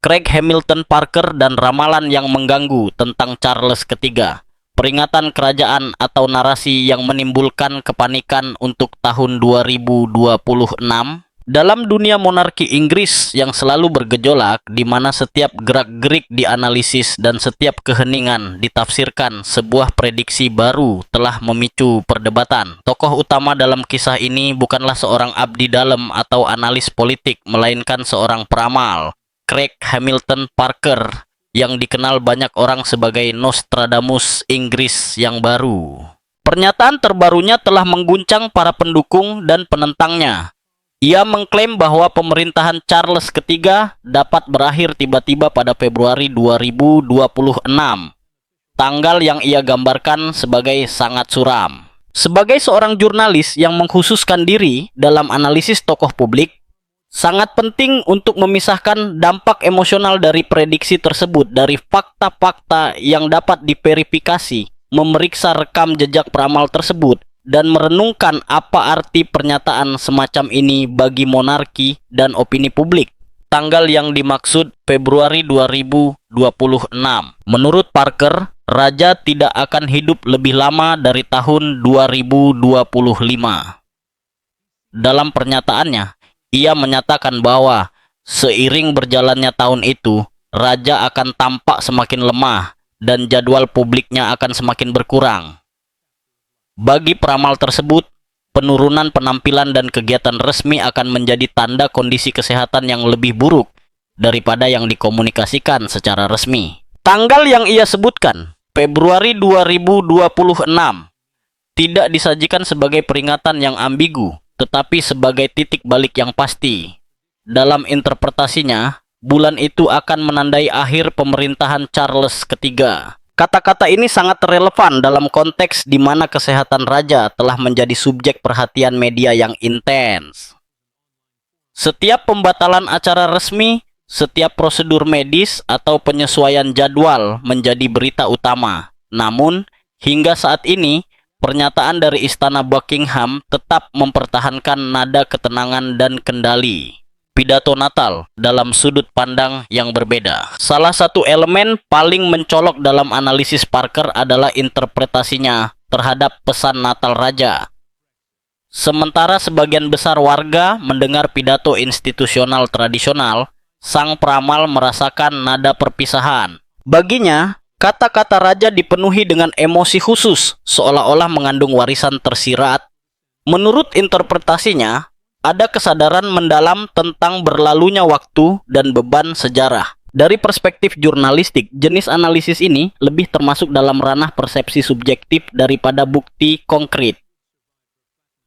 Craig Hamilton Parker dan ramalan yang mengganggu tentang Charles III. Peringatan kerajaan atau narasi yang menimbulkan kepanikan untuk tahun 2026. Dalam dunia monarki Inggris yang selalu bergejolak, di mana setiap gerak-gerik dianalisis dan setiap keheningan ditafsirkan, sebuah prediksi baru telah memicu perdebatan. Tokoh utama dalam kisah ini bukanlah seorang abdi dalam atau analis politik, melainkan seorang peramal, Craig Hamilton Parker, yang dikenal banyak orang sebagai Nostradamus Inggris yang baru. Pernyataan terbarunya telah mengguncang para pendukung dan penentangnya. Ia mengklaim bahwa pemerintahan Charles III dapat berakhir tiba-tiba pada Februari 2026, tanggal yang ia gambarkan sebagai sangat suram. Sebagai seorang jurnalis yang mengkhususkan diri dalam analisis tokoh publik, sangat penting untuk memisahkan dampak emosional dari prediksi tersebut dari fakta-fakta yang dapat diverifikasi, memeriksa rekam jejak peramal tersebut, dan merenungkan apa arti pernyataan semacam ini bagi monarki dan opini publik. Tanggal yang dimaksud Februari 2026. Menurut Parker, Raja tidak akan hidup lebih lama dari tahun 2025. Dalam pernyataannya, ia menyatakan bahwa seiring berjalannya tahun itu, Raja akan tampak semakin lemah dan jadwal publiknya akan semakin berkurang. Bagi peramal tersebut, penurunan penampilan dan kegiatan resmi akan menjadi tanda kondisi kesehatan yang lebih buruk daripada yang dikomunikasikan secara resmi. Tanggal yang ia sebutkan, Februari 2026, tidak disajikan sebagai peringatan yang ambigu, tetapi sebagai titik balik yang pasti. Dalam interpretasinya, bulan itu akan menandai akhir pemerintahan Charles III. Kata-kata ini sangat relevan dalam konteks di mana kesehatan raja telah menjadi subjek perhatian media yang intens. Setiap pembatalan acara resmi, setiap prosedur medis atau penyesuaian jadwal menjadi berita utama. Namun, hingga saat ini, pernyataan dari Istana Buckingham tetap mempertahankan nada ketenangan dan kendali. Pidato Natal dalam sudut pandang yang berbeda. Salah satu elemen paling mencolok dalam analisis Parker adalah interpretasinya terhadap pesan Natal Raja. Sementara sebagian besar warga mendengar pidato institusional tradisional, sang peramal merasakan nada perpisahan. Baginya, kata-kata raja dipenuhi dengan emosi khusus, seolah-olah mengandung warisan tersirat. Menurut interpretasinya, ada kesadaran mendalam tentang berlalunya waktu dan beban sejarah. Dari perspektif jurnalistik, jenis analisis ini lebih termasuk dalam ranah persepsi subjektif daripada bukti konkret.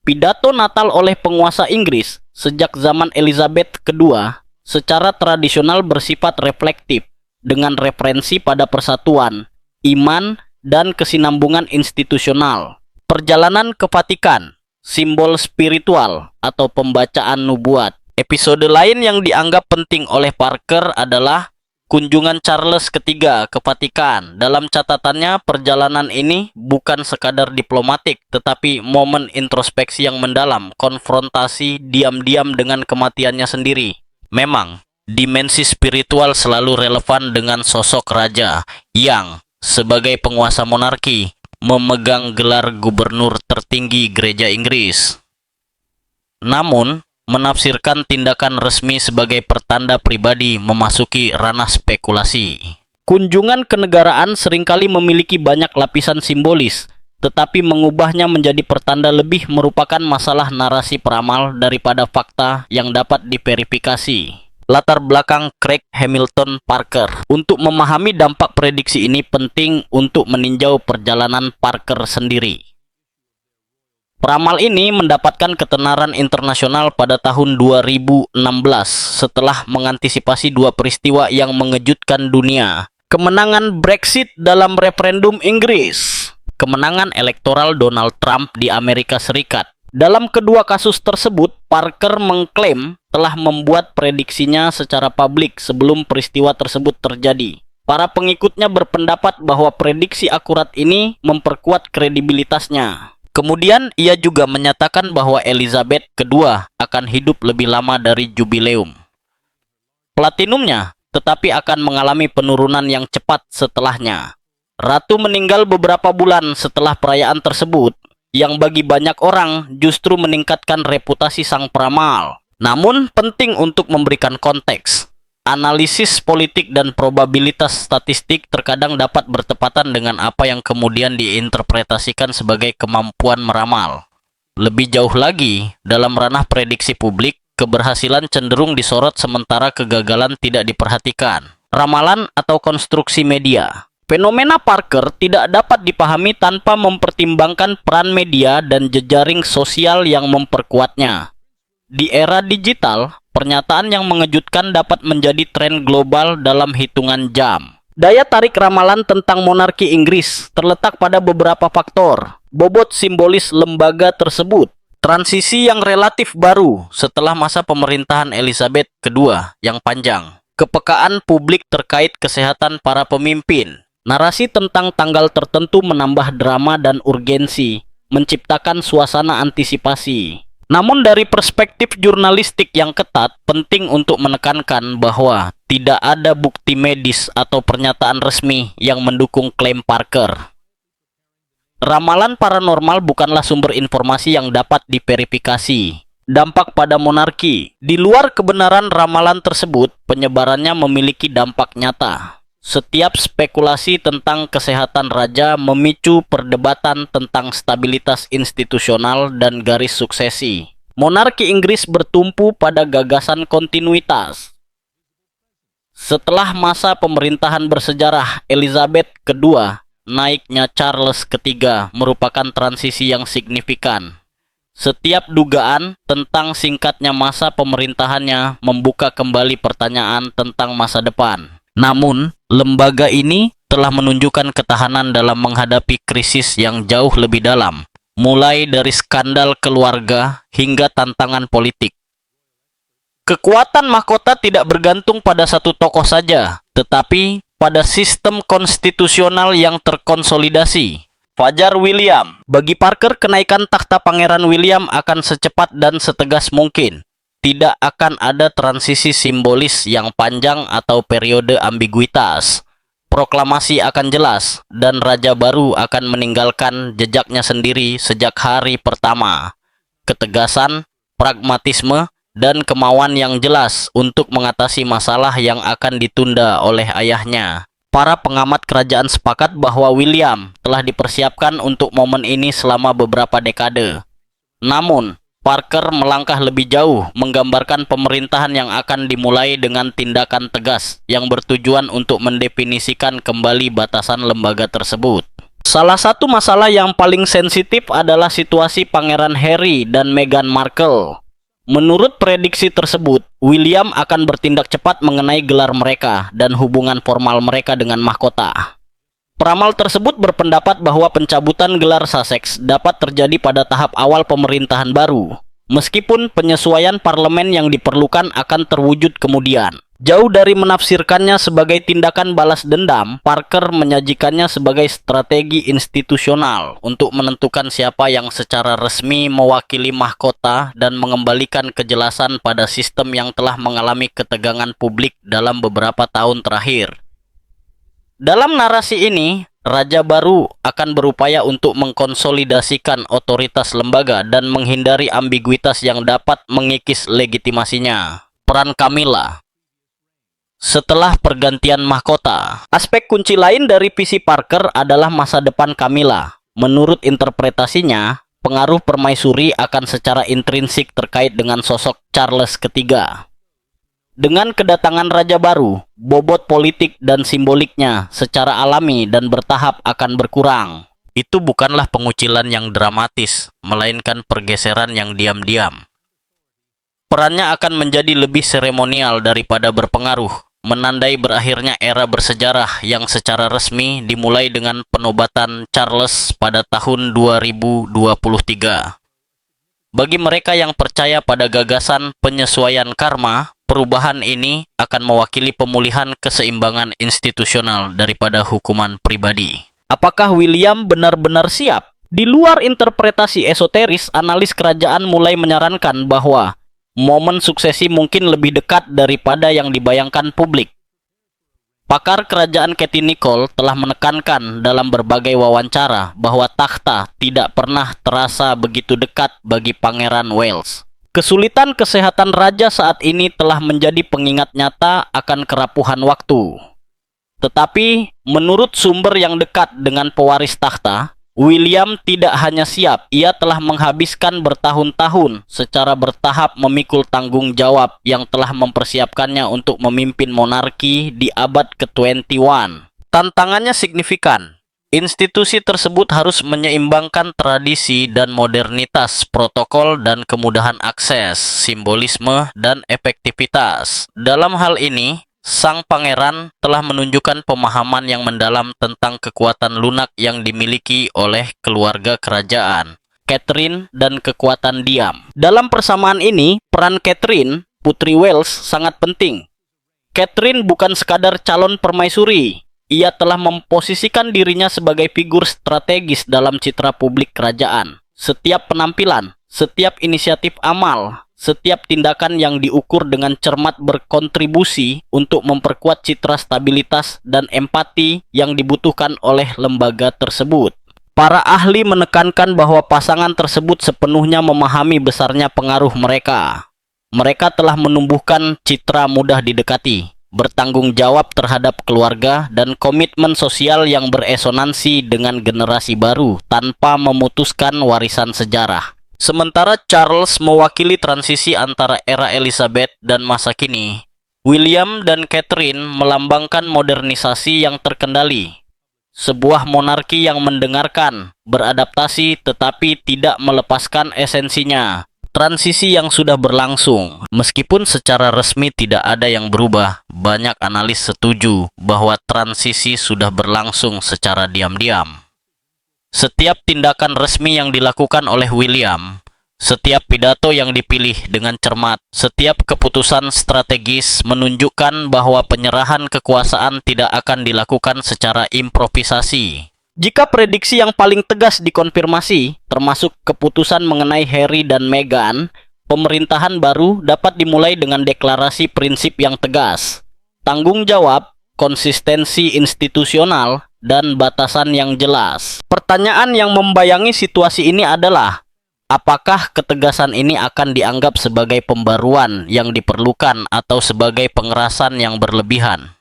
Pidato Natal oleh penguasa Inggris sejak zaman Elizabeth II secara tradisional bersifat reflektif, dengan referensi pada persatuan, iman, dan kesinambungan institusional. Perjalanan ke Vatikan, simbol spiritual atau pembacaan nubuat. Episode lain yang dianggap penting oleh Parker adalah kunjungan Charles III ke Vatikan. Dalam catatannya, perjalanan ini bukan sekadar diplomatik, tetapi momen introspeksi yang mendalam, konfrontasi diam-diam dengan kematiannya sendiri. Memang, dimensi spiritual selalu relevan dengan sosok raja yang, sebagai penguasa monarki, memegang gelar gubernur tertinggi gereja Inggris. Namun, menafsirkan tindakan resmi sebagai pertanda pribadi memasuki ranah spekulasi. Kunjungan kenegaraan seringkali memiliki banyak lapisan simbolis, tetapi mengubahnya menjadi pertanda lebih merupakan masalah narasi peramal daripada fakta yang dapat diverifikasi. Latar belakang Craig Hamilton Parker. Untuk memahami dampak prediksi ini penting untuk meninjau perjalanan Parker sendiri. Peramal ini mendapatkan ketenaran internasional pada tahun 2016 setelah mengantisipasi dua peristiwa yang mengejutkan dunia. Kemenangan Brexit dalam referendum Inggris, kemenangan elektoral Donald Trump di Amerika Serikat. Dalam kedua kasus tersebut, Parker mengklaim telah membuat prediksinya secara publik sebelum peristiwa tersebut terjadi. Para pengikutnya berpendapat bahwa prediksi akurat ini memperkuat kredibilitasnya. Kemudian ia juga menyatakan bahwa Elizabeth II akan hidup lebih lama dari jubileum. Platinumnya tetapi akan mengalami penurunan yang cepat setelahnya. Ratu meninggal beberapa bulan setelah perayaan tersebut, yang bagi banyak orang justru meningkatkan reputasi sang peramal. Namun, penting untuk memberikan konteks. Analisis politik dan probabilitas statistik terkadang dapat bertepatan dengan apa yang kemudian diinterpretasikan sebagai kemampuan meramal. Lebih jauh lagi, dalam ranah prediksi publik, keberhasilan cenderung disorot sementara kegagalan tidak diperhatikan. Ramalan atau konstruksi media. Fenomena Parker tidak dapat dipahami tanpa mempertimbangkan peran media dan jejaring sosial yang memperkuatnya. Di era digital, pernyataan yang mengejutkan dapat menjadi tren global dalam hitungan jam. Daya tarik ramalan tentang monarki Inggris terletak pada beberapa faktor. Bobot simbolis lembaga tersebut. Transisi yang relatif baru setelah masa pemerintahan Elizabeth II yang panjang. Kepekaan publik terkait kesehatan para pemimpin. Narasi tentang tanggal tertentu menambah drama dan urgensi, menciptakan suasana antisipasi. Namun dari perspektif jurnalistik yang ketat, penting untuk menekankan bahwa tidak ada bukti medis atau pernyataan resmi yang mendukung klaim Parker. Ramalan paranormal bukanlah sumber informasi yang dapat diverifikasi. Dampak pada monarki. Di luar kebenaran ramalan tersebut, penyebarannya memiliki dampak nyata. Setiap spekulasi tentang kesehatan raja memicu perdebatan tentang stabilitas institusional dan garis suksesi. Monarki Inggris bertumpu pada gagasan kontinuitas. Setelah masa pemerintahan bersejarah Elizabeth II, naiknya Charles III merupakan transisi yang signifikan. Setiap dugaan tentang singkatnya masa pemerintahannya membuka kembali pertanyaan tentang masa depan. Namun, lembaga ini telah menunjukkan ketahanan dalam menghadapi krisis yang jauh lebih dalam, mulai dari skandal keluarga hingga tantangan politik. Kekuatan mahkota tidak bergantung pada satu tokoh saja, tetapi pada sistem konstitusional yang terkonsolidasi. Fajar William. Bagi Parker, kenaikan takhta Pangeran William akan secepat dan setegas mungkin. Tidak akan ada transisi simbolis yang panjang atau periode ambiguitas. Proklamasi akan jelas, dan raja baru akan meninggalkan jejaknya sendiri sejak hari pertama. Ketegasan, pragmatisme, dan kemauan yang jelas untuk mengatasi masalah yang akan ditunda oleh ayahnya. Para pengamat kerajaan sepakat bahwa William telah dipersiapkan untuk momen ini selama beberapa dekade. Namun, Parker melangkah lebih jauh, menggambarkan pemerintahan yang akan dimulai dengan tindakan tegas yang bertujuan untuk mendefinisikan kembali batasan lembaga tersebut. Salah satu masalah yang paling sensitif adalah situasi Pangeran Harry dan Meghan Markle. Menurut prediksi tersebut, William akan bertindak cepat mengenai gelar mereka dan hubungan formal mereka dengan mahkota. Peramal tersebut berpendapat bahwa pencabutan gelar Sussex dapat terjadi pada tahap awal pemerintahan baru, meskipun penyesuaian parlemen yang diperlukan akan terwujud kemudian. Jauh dari menafsirkannya sebagai tindakan balas dendam, Parker menyajikannya sebagai strategi institusional untuk menentukan siapa yang secara resmi mewakili mahkota dan mengembalikan kejelasan pada sistem yang telah mengalami ketegangan publik dalam beberapa tahun terakhir. Dalam narasi ini, raja baru akan berupaya untuk mengkonsolidasikan otoritas lembaga dan menghindari ambiguitas yang dapat mengikis legitimasinya. Peran Camilla. Setelah pergantian mahkota, aspek kunci lain dari visi Parker adalah masa depan Camilla. Menurut interpretasinya, pengaruh permaisuri akan secara intrinsik terkait dengan sosok Charles III. Dengan kedatangan raja baru, bobot politik dan simboliknya secara alami dan bertahap akan berkurang. Itu bukanlah pengucilan yang dramatis, melainkan pergeseran yang diam-diam. Perannya akan menjadi lebih seremonial daripada berpengaruh, menandai berakhirnya era bersejarah yang secara resmi dimulai dengan penobatan Charles pada tahun 2023. Bagi mereka yang percaya pada gagasan penyesuaian karma, perubahan ini akan mewakili pemulihan keseimbangan institusional daripada hukuman pribadi. Apakah William benar-benar siap? Di luar interpretasi esoteris, analis kerajaan mulai menyarankan bahwa momen suksesi mungkin lebih dekat daripada yang dibayangkan publik. Pakar kerajaan Katie Nicole telah menekankan dalam berbagai wawancara bahwa takhta tidak pernah terasa begitu dekat bagi Pangeran Wales. Kesulitan kesehatan raja saat ini telah menjadi pengingat nyata akan kerapuhan waktu. Tetapi, menurut sumber yang dekat dengan pewaris takhta, William tidak hanya siap, ia telah menghabiskan bertahun-tahun secara bertahap memikul tanggung jawab yang telah mempersiapkannya untuk memimpin monarki di abad ke-21. Tantangannya signifikan. Institusi tersebut harus menyeimbangkan tradisi dan modernitas, protokol dan kemudahan akses, simbolisme dan efektivitas. Dalam hal ini, sang pangeran telah menunjukkan pemahaman yang mendalam tentang kekuatan lunak yang dimiliki oleh keluarga kerajaan, Catherine, dan kekuatan diam. Dalam persamaan ini, peran Catherine, Putri Wales, sangat penting. Catherine bukan sekadar calon permaisuri. Ia telah memposisikan dirinya sebagai figur strategis dalam citra publik kerajaan. Setiap penampilan, setiap inisiatif amal, setiap tindakan yang diukur dengan cermat berkontribusi untuk memperkuat citra stabilitas dan empati yang dibutuhkan oleh lembaga tersebut. Para ahli menekankan bahwa pasangan tersebut sepenuhnya memahami besarnya pengaruh mereka. Mereka telah menumbuhkan citra mudah didekati, bertanggung jawab terhadap keluarga, dan komitmen sosial yang beresonansi dengan generasi baru tanpa memutuskan warisan sejarah. Sementara Charles mewakili transisi antara era Elizabeth dan masa kini, William dan Catherine melambangkan modernisasi yang terkendali. Sebuah monarki yang mendengarkan, beradaptasi, tetapi tidak melepaskan esensinya. Transisi yang sudah berlangsung, meskipun secara resmi tidak ada yang berubah, banyak analis setuju bahwa transisi sudah berlangsung secara diam-diam. Setiap tindakan resmi yang dilakukan oleh William, setiap pidato yang dipilih dengan cermat, setiap keputusan strategis menunjukkan bahwa penyerahan kekuasaan tidak akan dilakukan secara improvisasi. Jika prediksi yang paling tegas dikonfirmasi, termasuk keputusan mengenai Harry dan Meghan, pemerintahan baru dapat dimulai dengan deklarasi prinsip yang tegas, tanggung jawab, konsistensi institusional, dan batasan yang jelas. Pertanyaan yang membayangi situasi ini adalah, apakah ketegasan ini akan dianggap sebagai pembaruan yang diperlukan atau sebagai pengerasan yang berlebihan?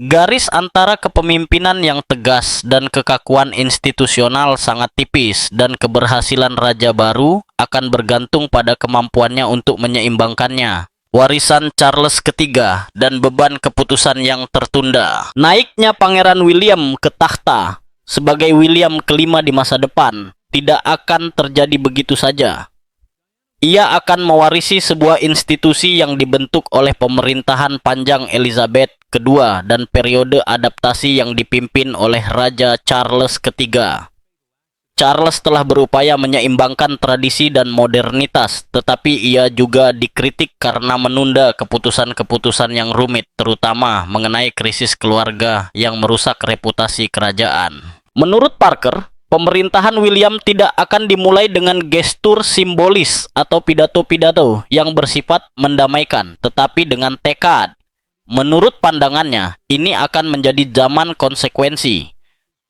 Garis antara kepemimpinan yang tegas dan kekakuan institusional sangat tipis, dan keberhasilan raja baru akan bergantung pada kemampuannya untuk menyeimbangkannya. Warisan Charles III dan beban keputusan yang tertunda. Naiknya Pangeran William ke takhta sebagai William kelima di masa depan tidak akan terjadi begitu saja. Ia akan mewarisi sebuah institusi yang dibentuk oleh pemerintahan panjang Elizabeth II dan periode adaptasi yang dipimpin oleh Raja Charles III. Charles telah berupaya menyeimbangkan tradisi dan modernitas, tetapi ia juga dikritik karena menunda keputusan-keputusan yang rumit, terutama mengenai krisis keluarga yang merusak reputasi kerajaan. Menurut Parker, pemerintahan William tidak akan dimulai dengan gestur simbolis atau pidato-pidato yang bersifat mendamaikan, tetapi dengan tekad. Menurut pandangannya, ini akan menjadi zaman konsekuensi.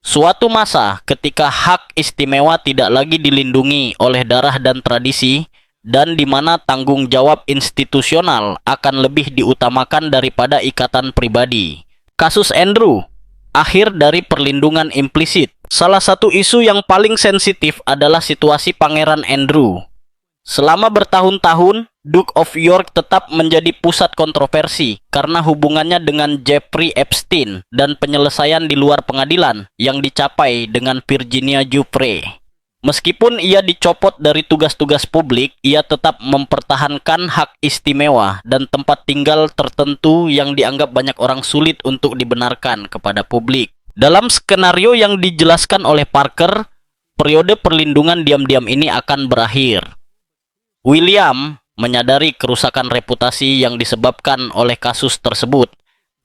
Suatu masa ketika hak istimewa tidak lagi dilindungi oleh darah dan tradisi, dan di mana tanggung jawab institusional akan lebih diutamakan daripada ikatan pribadi. Kasus Andrew, akhir dari perlindungan implisit. Salah satu isu yang paling sensitif adalah situasi Pangeran Andrew. Selama bertahun-tahun, Duke of York tetap menjadi pusat kontroversi karena hubungannya dengan Jeffrey Epstein dan penyelesaian di luar pengadilan yang dicapai dengan Virginia Giuffre. Meskipun ia dicopot dari tugas-tugas publik, ia tetap mempertahankan hak istimewa dan tempat tinggal tertentu yang dianggap banyak orang sulit untuk dibenarkan kepada publik. Dalam skenario yang dijelaskan oleh Parker, periode perlindungan diam-diam ini akan berakhir. William menyadari kerusakan reputasi yang disebabkan oleh kasus tersebut,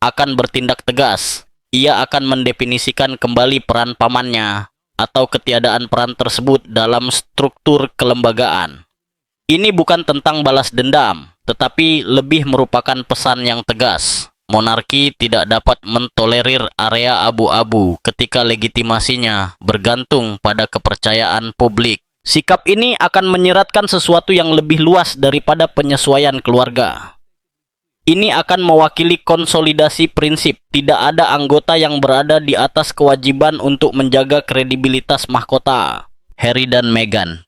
akan bertindak tegas. Ia akan mendefinisikan kembali peran pamannya atau ketiadaan peran tersebut dalam struktur kelembagaan. Ini bukan tentang balas dendam, tetapi lebih merupakan pesan yang tegas. monarki tidak dapat mentolerir area abu-abu ketika legitimasinya bergantung pada kepercayaan publik. Sikap ini akan menyiratkan sesuatu yang lebih luas daripada penyesuaian keluarga. Ini akan mewakili konsolidasi prinsip tidak ada anggota yang berada di atas kewajiban untuk menjaga kredibilitas mahkota. Harry dan Meghan.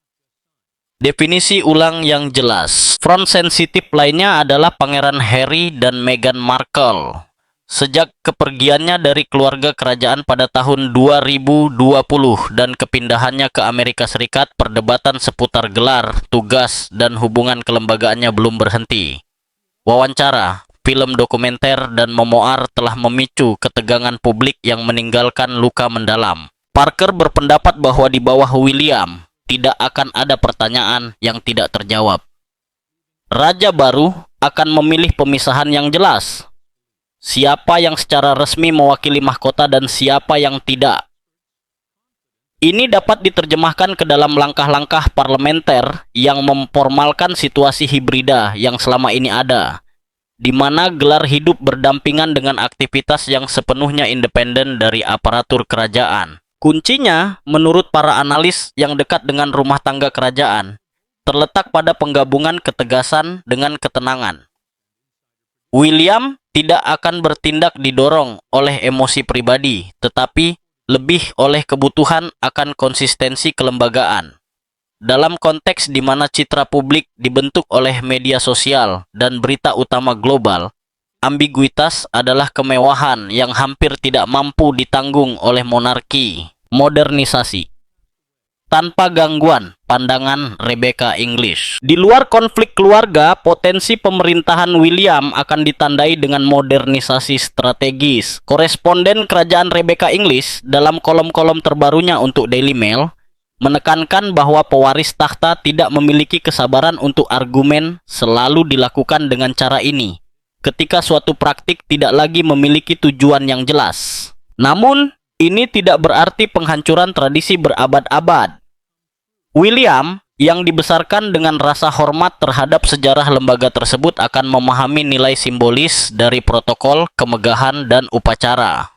Definisi ulang yang jelas. Front sensitif lainnya adalah Pangeran Harry dan Meghan Markle. Sejak kepergiannya dari keluarga kerajaan pada tahun 2020 dan kepindahannya ke Amerika Serikat, perdebatan seputar gelar, tugas, dan hubungan kelembagaannya belum berhenti. Wawancara, film dokumenter, dan memoir telah memicu ketegangan publik yang meninggalkan luka mendalam. Parker berpendapat bahwa di bawah William, tidak akan ada pertanyaan yang tidak terjawab. Raja baru akan memilih pemisahan yang jelas. Siapa yang secara resmi mewakili mahkota dan siapa yang tidak. Ini dapat diterjemahkan ke dalam langkah-langkah parlementer yang memformalkan situasi hibrida yang selama ini ada, di mana gelar hidup berdampingan dengan aktivitas yang sepenuhnya independen dari aparatur kerajaan. Kuncinya, menurut para analis yang dekat dengan rumah tangga kerajaan, terletak pada penggabungan ketegasan dengan ketenangan. William tidak akan bertindak didorong oleh emosi pribadi, tetapi lebih oleh kebutuhan akan konsistensi kelembagaan. Dalam konteks di mana citra publik dibentuk oleh media sosial dan berita utama global, ambiguitas adalah kemewahan yang hampir tidak mampu ditanggung oleh monarki. Modernisasi. Tanpa gangguan, pandangan Rebecca English. Di luar konflik keluarga, potensi pemerintahan William akan ditandai dengan modernisasi strategis. Koresponden kerajaan Rebecca English dalam kolom-kolom terbarunya untuk Daily Mail menekankan bahwa pewaris takhta tidak memiliki kesabaran untuk argumen selalu dilakukan dengan cara ini, ketika suatu praktik tidak lagi memiliki tujuan yang jelas. Namun, ini tidak berarti penghancuran tradisi berabad-abad. William, yang dibesarkan dengan rasa hormat terhadap sejarah lembaga tersebut, akan memahami nilai simbolis dari protokol, kemegahan, dan upacara.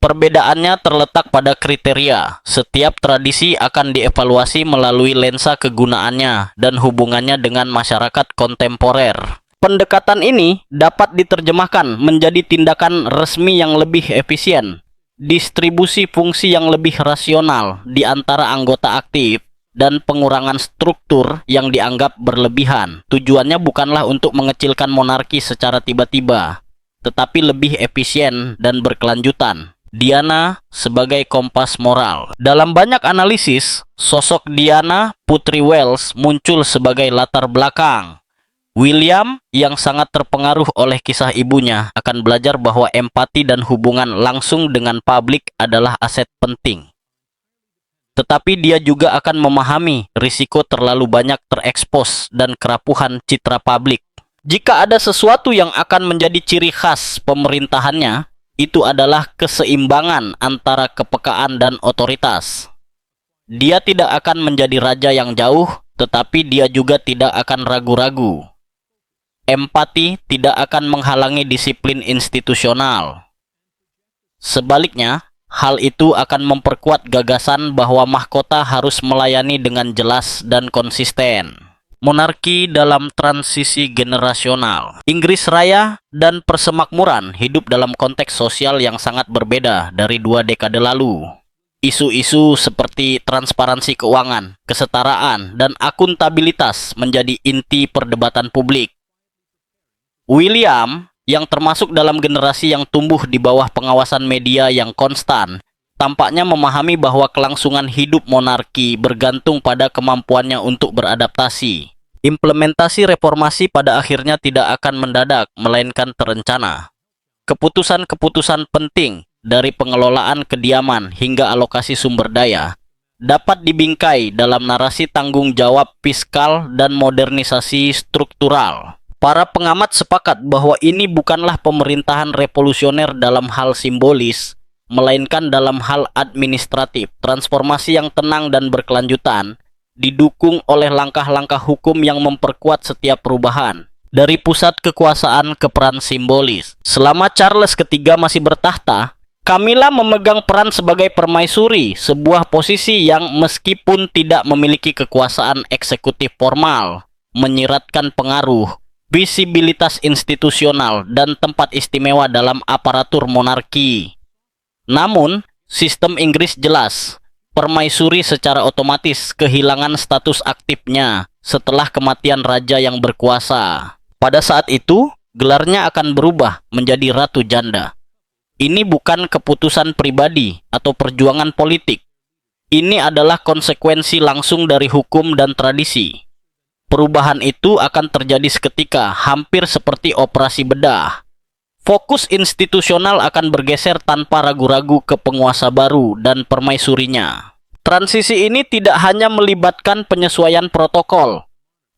Perbedaannya terletak pada kriteria. Setiap tradisi akan dievaluasi melalui lensa kegunaannya dan hubungannya dengan masyarakat kontemporer. Pendekatan ini dapat diterjemahkan menjadi tindakan resmi yang lebih efisien, distribusi fungsi yang lebih rasional di antara anggota aktif, dan pengurangan struktur yang dianggap berlebihan. Tujuannya bukanlah untuk mengecilkan monarki secara tiba-tiba, tetapi lebih efisien dan berkelanjutan. Diana sebagai kompas moral. Dalam banyak analisis, sosok Diana, Putri Wales, muncul sebagai latar belakang. William, yang sangat terpengaruh oleh kisah ibunya, akan belajar bahwa empati dan hubungan langsung dengan publik adalah aset penting. Tetapi dia juga akan memahami risiko terlalu banyak terekspos dan kerapuhan citra publik. Jika ada sesuatu yang akan menjadi ciri khas pemerintahannya, itu adalah keseimbangan antara kepekaan dan otoritas. Dia tidak akan menjadi raja yang jauh, tetapi dia juga tidak akan ragu-ragu. Empati tidak akan menghalangi disiplin institusional. Sebaliknya, hal itu akan memperkuat gagasan bahwa mahkota harus melayani dengan jelas dan konsisten. Monarki dalam transisi generasional. Inggris Raya dan Persemakmuran hidup dalam konteks sosial yang sangat berbeda dari 2 dekade lalu. Isu-isu seperti transparansi keuangan, kesetaraan, dan akuntabilitas menjadi inti perdebatan publik. William, yang termasuk dalam generasi yang tumbuh di bawah pengawasan media yang konstan, tampaknya memahami bahwa kelangsungan hidup monarki bergantung pada kemampuannya untuk beradaptasi. Implementasi reformasi pada akhirnya tidak akan mendadak, melainkan terencana. Keputusan-keputusan penting, dari pengelolaan kediaman hingga alokasi sumber daya, dapat dibingkai dalam narasi tanggung jawab fiskal dan modernisasi struktural. Para pengamat sepakat bahwa ini bukanlah pemerintahan revolusioner dalam hal simbolis, melainkan dalam hal administratif. Transformasi yang tenang dan berkelanjutan didukung oleh langkah-langkah hukum yang memperkuat setiap perubahan. dari pusat kekuasaan ke peran simbolis. Selama Charles III masih bertahta, Camilla memegang peran sebagai permaisuri, sebuah posisi yang meskipun tidak memiliki kekuasaan eksekutif formal, menyiratkan pengaruh, visibilitas institusional, dan tempat istimewa dalam aparatur monarki. Namun, sistem Inggris jelas, permaisuri secara otomatis kehilangan status aktifnya setelah kematian raja yang berkuasa. Pada saat itu, gelarnya akan berubah menjadi Ratu Janda. Ini bukan keputusan pribadi atau perjuangan politik. Ini adalah konsekuensi langsung dari hukum dan tradisi. Perubahan itu akan terjadi seketika, hampir seperti operasi bedah. Fokus institusional akan bergeser tanpa ragu-ragu ke penguasa baru dan permaisurinya. Transisi ini tidak hanya melibatkan penyesuaian protokol.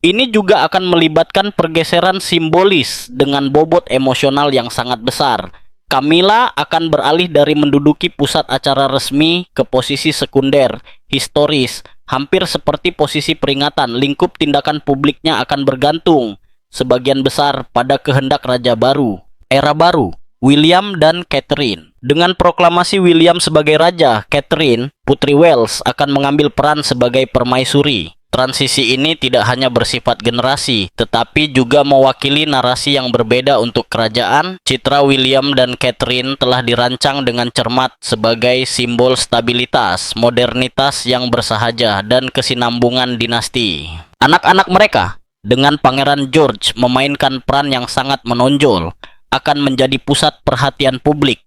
Ini juga akan melibatkan pergeseran simbolis dengan bobot emosional yang sangat besar. Camilla akan beralih dari menduduki pusat acara resmi ke posisi sekunder, historis, hampir seperti posisi peringatan. Lingkup tindakan publiknya akan bergantung sebagian besar pada kehendak raja baru. Era baru, William dan Catherine. Dengan proklamasi William sebagai raja, Catherine, Putri Wales, akan mengambil peran sebagai permaisuri. Transisi ini tidak hanya bersifat generasi, tetapi juga mewakili narasi yang berbeda untuk kerajaan. Citra William dan Catherine telah dirancang dengan cermat sebagai simbol stabilitas, modernitas yang bersahaja, dan kesinambungan dinasti. Anak-anak mereka, dengan Pangeran George memainkan peran yang sangat menonjol, akan menjadi pusat perhatian publik.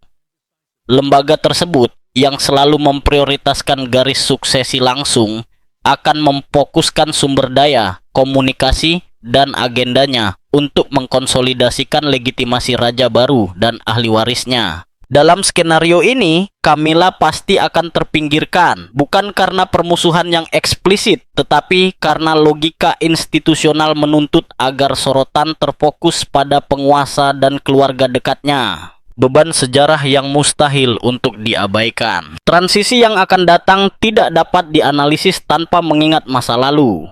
Lembaga tersebut, yang selalu memprioritaskan garis suksesi langsung, akan memfokuskan sumber daya, komunikasi, dan agendanya untuk mengkonsolidasikan legitimasi raja baru dan ahli warisnya. Dalam skenario ini, Camilla pasti akan terpinggirkan, bukan karena permusuhan yang eksplisit, tetapi karena logika institusional menuntut agar sorotan terfokus pada penguasa dan keluarga dekatnya. Beban sejarah yang mustahil untuk diabaikan. Transisi yang akan datang tidak dapat dianalisis tanpa mengingat masa lalu.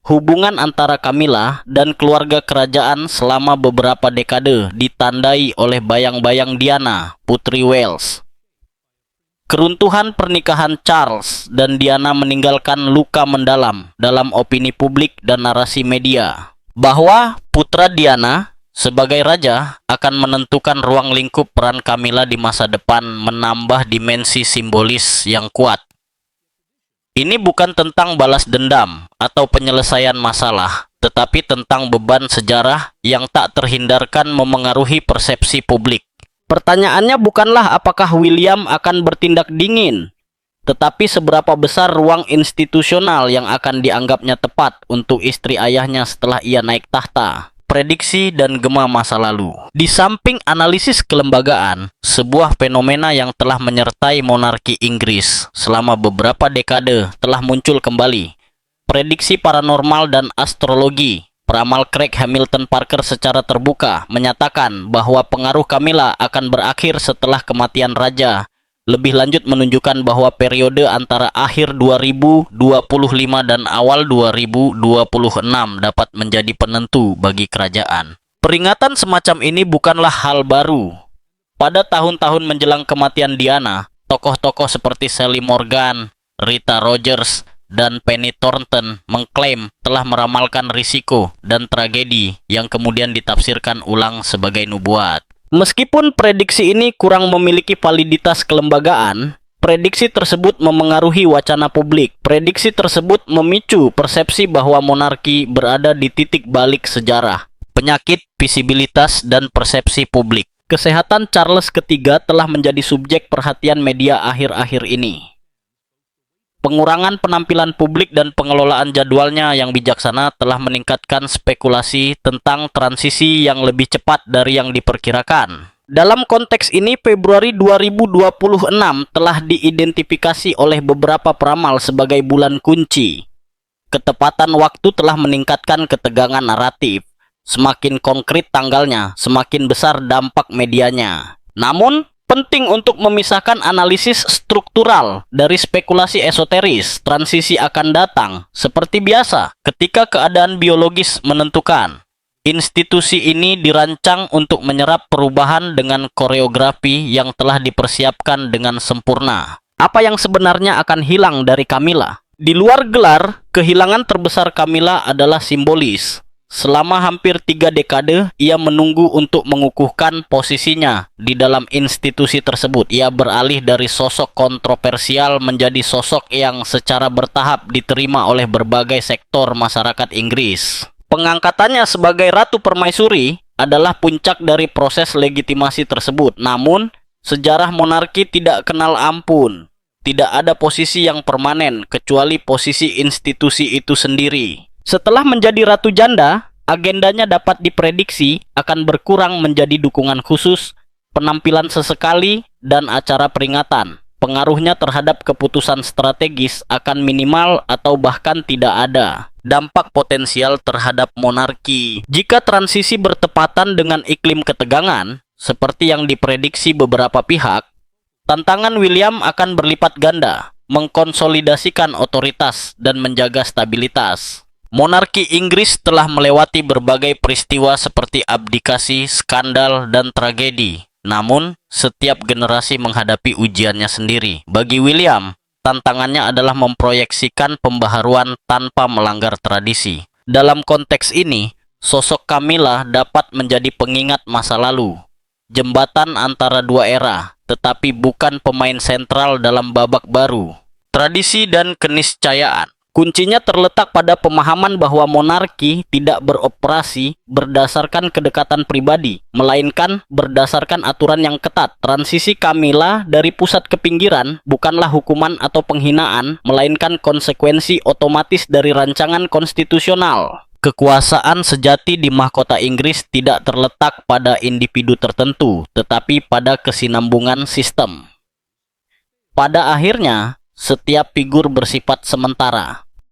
Hubungan antara Camilla dan keluarga kerajaan selama beberapa dekade ditandai oleh bayang-bayang Diana, Putri Wales. Keruntuhan pernikahan Charles dan Diana meninggalkan luka mendalam dalam opini publik dan narasi media, bahwa putra Diana sebagai raja akan menentukan ruang lingkup peran Camilla di masa depan, menambah dimensi simbolis yang kuat. Ini bukan tentang balas dendam atau penyelesaian masalah, tetapi tentang beban sejarah yang tak terhindarkan memengaruhi persepsi publik. Pertanyaannya bukanlah apakah William akan bertindak dingin, tetapi seberapa besar ruang institusional yang akan dianggapnya tepat untuk istri ayahnya setelah ia naik tahta. Prediksi dan gema masa lalu. Di samping analisis kelembagaan, sebuah fenomena yang telah menyertai monarki Inggris selama beberapa dekade telah muncul kembali. Prediksi paranormal dan astrologi. Peramal Craig Hamilton Parker secara terbuka menyatakan bahwa pengaruh Camilla akan berakhir setelah kematian raja. Lebih lanjut menunjukkan bahwa periode antara akhir 2025 dan awal 2026 dapat menjadi penentu bagi kerajaan. Peringatan semacam ini bukanlah hal baru. Pada tahun-tahun menjelang kematian Diana, tokoh-tokoh seperti Sally Morgan, Rita Rogers, dan Penny Thornton mengklaim telah meramalkan risiko dan tragedi yang kemudian ditafsirkan ulang sebagai nubuat. Meskipun prediksi ini kurang memiliki validitas kelembagaan, prediksi tersebut memengaruhi wacana publik. Prediksi tersebut memicu persepsi bahwa monarki berada di titik balik sejarah. Penyakit, visibilitas, dan persepsi publik. Kesehatan Charles III telah menjadi subjek perhatian media akhir-akhir ini. Pengurangan penampilan publik dan pengelolaan jadwalnya yang bijaksana telah meningkatkan spekulasi tentang transisi yang lebih cepat dari yang diperkirakan. Dalam konteks ini, Februari 2026 telah diidentifikasi oleh beberapa peramal sebagai bulan kunci. Ketepatan waktu telah meningkatkan ketegangan naratif. Semakin konkret tanggalnya, semakin besar dampak medianya. Namun, penting untuk memisahkan analisis struktural dari spekulasi esoteris. Transisi akan datang seperti biasa ketika keadaan biologis menentukan. Institusi ini dirancang untuk menyerap perubahan dengan koreografi yang telah dipersiapkan dengan sempurna. Apa yang sebenarnya akan hilang dari Camilla? Di luar gelar, kehilangan terbesar Camilla adalah simbolis. Selama hampir 3 dekade, ia menunggu untuk mengukuhkan posisinya di dalam institusi tersebut. Ia beralih dari sosok kontroversial menjadi sosok yang secara bertahap diterima oleh berbagai sektor masyarakat Inggris. Pengangkatannya sebagai Ratu Permaisuri adalah puncak dari proses legitimasi tersebut. Namun, sejarah monarki tidak kenal ampun. Tidak ada posisi yang permanen kecuali posisi institusi itu sendiri. Setelah menjadi Ratu Janda, agendanya dapat diprediksi akan berkurang menjadi dukungan khusus, penampilan sesekali, dan acara peringatan. Pengaruhnya terhadap keputusan strategis akan minimal atau bahkan tidak ada. Dampak potensial terhadap monarki. Jika transisi bertepatan dengan iklim ketegangan, seperti yang diprediksi beberapa pihak, tantangan William akan berlipat ganda, mengkonsolidasikan otoritas dan menjaga stabilitas. Monarki Inggris telah melewati berbagai peristiwa seperti abdikasi, skandal, dan tragedi. Namun, setiap generasi menghadapi ujiannya sendiri. Bagi William, tantangannya adalah memproyeksikan pembaharuan tanpa melanggar tradisi. Dalam konteks ini, sosok Camilla dapat menjadi pengingat masa lalu, jembatan antara dua era, tetapi bukan pemain sentral dalam babak baru. Tradisi dan keniscayaan. Kuncinya terletak pada pemahaman bahwa monarki tidak beroperasi berdasarkan kedekatan pribadi, melainkan berdasarkan aturan yang ketat. Transisi Camilla dari pusat ke pinggiran bukanlah hukuman atau penghinaan, melainkan konsekuensi otomatis dari rancangan konstitusional. Kekuasaan sejati di mahkota Inggris tidak terletak pada individu tertentu, tetapi pada kesinambungan sistem. Pada akhirnya, setiap figur bersifat sementara.